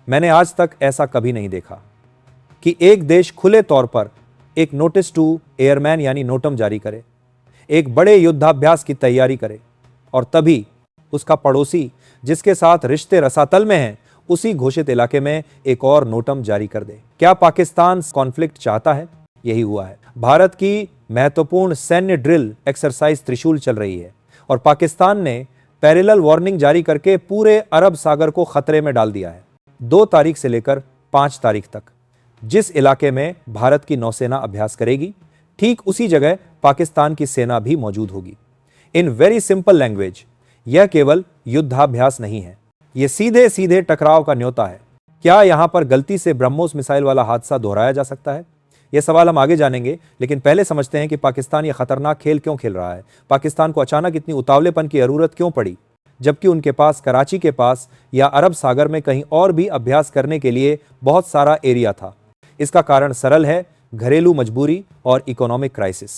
मैंने आज तक ऐसा कभी नहीं देखा कि एक देश खुले तौर पर एक नोटिस टू एयरमैन यानी नोटम जारी करे, एक बड़े युद्धाभ्यास की तैयारी करे और तभी उसका पड़ोसी जिसके साथ रिश्ते रसातल में हैं उसी घोषित इलाके में एक और नोटम जारी कर दे। क्या पाकिस्तान कॉन्फ्लिक्ट चाहता है? यही हुआ है। भारत की महत्वपूर्ण सैन्य ड्रिल एक्सरसाइज त्रिशूल चल रही है और पाकिस्तान ने पैरेलल वार्निंग जारी करके पूरे अरब सागर को खतरे में डाल दिया है। 2 तारीख से लेकर 5 तारीख तक जिस इलाके में भारत की नौसेना अभ्यास करेगी, ठीक उसी जगह पाकिस्तान की सेना भी मौजूद होगी। इन वेरी सिंपल लैंग्वेज, यह केवल युद्धाभ्यास नहीं है, यह सीधे सीधे टकराव का न्योता है। क्या यहां पर गलती से ब्रह्मोस मिसाइल वाला हादसा दोहराया जा सकता है? यह सवाल हम आगे जानेंगे, लेकिन पहले समझते हैं कि पाकिस्तान यह खतरनाक खेल क्यों खेल रहा है। पाकिस्तान को अचानक इतनी उतावलेपन की जरूरत क्यों पड़ी, जबकि उनके पास कराची के पास या अरब सागर में कहीं और भी अभ्यास करने के लिए बहुत सारा एरिया था। इसका कारण सरल है, घरेलू मजबूरी और इकोनॉमिक क्राइसिस।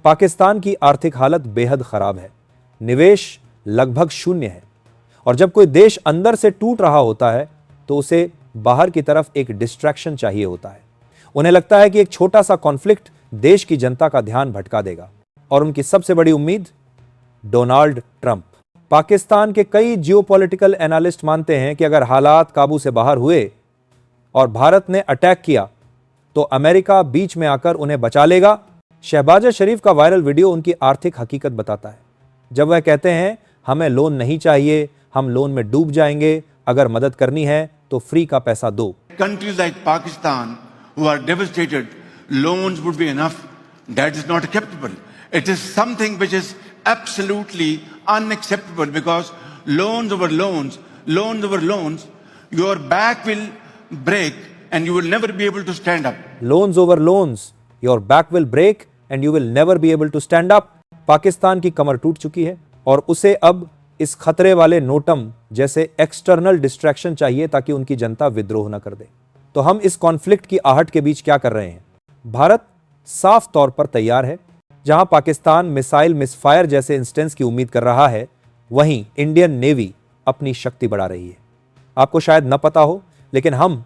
पाकिस्तान की आर्थिक हालत बेहद खराब है, निवेश लगभग शून्य है और जब कोई देश अंदर से टूट रहा होता है तो उसे बाहर की तरफ एक डिस्ट्रैक्शन चाहिए होता है। उन्हें लगता है कि एक छोटा सा कॉन्फ्लिक्ट देश की जनता का ध्यान भटका देगा और उनकी सबसे बड़ी उम्मीद डोनाल्ड ट्रंप। पाकिस्तान के कई जियोपॉलिटिकल एनालिस्ट मानते हैं कि अगर हालात काबू से बाहर हुए और भारत ने अटैक किया तो अमेरिका बीच में आकर उन्हें बचा लेगा। शहबाज शरीफ का वायरल वीडियो उनकी आर्थिक हकीकत बताता है, जब वह कहते हैं हमें लोन नहीं चाहिए, हम लोन में डूब जाएंगे, अगर मदद करनी है तो फ्री का पैसा दो। Countries like Pakistan who are devastated, loans would be enough. That is not acceptable. It is something which is absolutely unacceptable because loans over loans, your back will break and you will never be able to stand up. Loans over loans, your back will break and you will never be able to stand up. Pakistan की कमर टूट चुकी है और उसे अब इस खतरे वाले नोटम जैसे एक्सटर्नल डिस्ट्रैक्शन चाहिए ताकि उनकी जनता विद्रोह न कर दे। तो हम इस कॉन्फ्लिक्ट की आहट के बीच क्या कर रहे हैं? भारत साफ तौर पर तैयार है। जहां पाकिस्तान मिसाइल मिसफायर जैसे इंस्टेंस की उम्मीद कर रहा है, वहीं इंडियन नेवी अपनी शक्ति बढ़ा रही है। आपको शायद न पता हो, लेकिन हम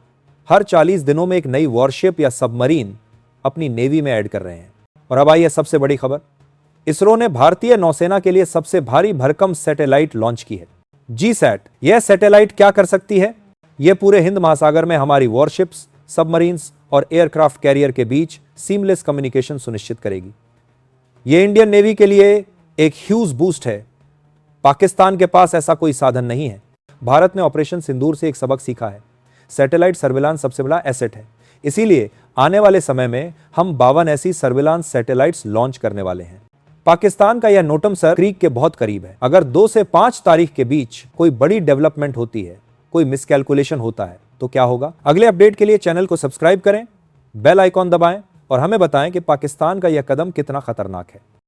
हर 40 दिनों में एक नई वॉरशिप या सबमरीन अपनी नेवी में ऐड कर रहे हैं। और अब आइए सबसे बड़ी खबर, इसरो ने भारतीय नौसेना के लिए सबसे भारी भरकम सैटेलाइट लॉन्च की है, जीसैट। यह सैटेलाइट क्या कर सकती है? यह पूरे हिंद महासागर में हमारी वॉरशिप्स, सबमरीन्स और एयरक्राफ्ट कैरियर के बीच सीमलेस कम्युनिकेशन सुनिश्चित करेगी। यह इंडियन नेवी के लिए एक ह्यूज बूस्ट है। पाकिस्तान के पास ऐसा कोई साधन नहीं है। भारत ने ऑपरेशन सिंदूर से एक सबक सीखा है, सैटेलाइट सर्विलांस सबसे बड़ा एसेट है। इसीलिए आने वाले समय में हम 52 ऐसी सर्विलांस सैटेलाइट्स लॉन्च करने वाले हैं। पाकिस्तान का यह नोटम सर क्रीक के बहुत करीब है। अगर 2 से 5 तारीख के बीच कोई बड़ी डेवलपमेंट होती है, कोई मिसकैलकुलेशन होता है, तो क्या होगा? अगले अपडेट के लिए चैनल को सब्सक्राइब करें, बेल आइकॉन दबाएं और हमें बताएं कि पाकिस्तान का यह कदम कितना खतरनाक है।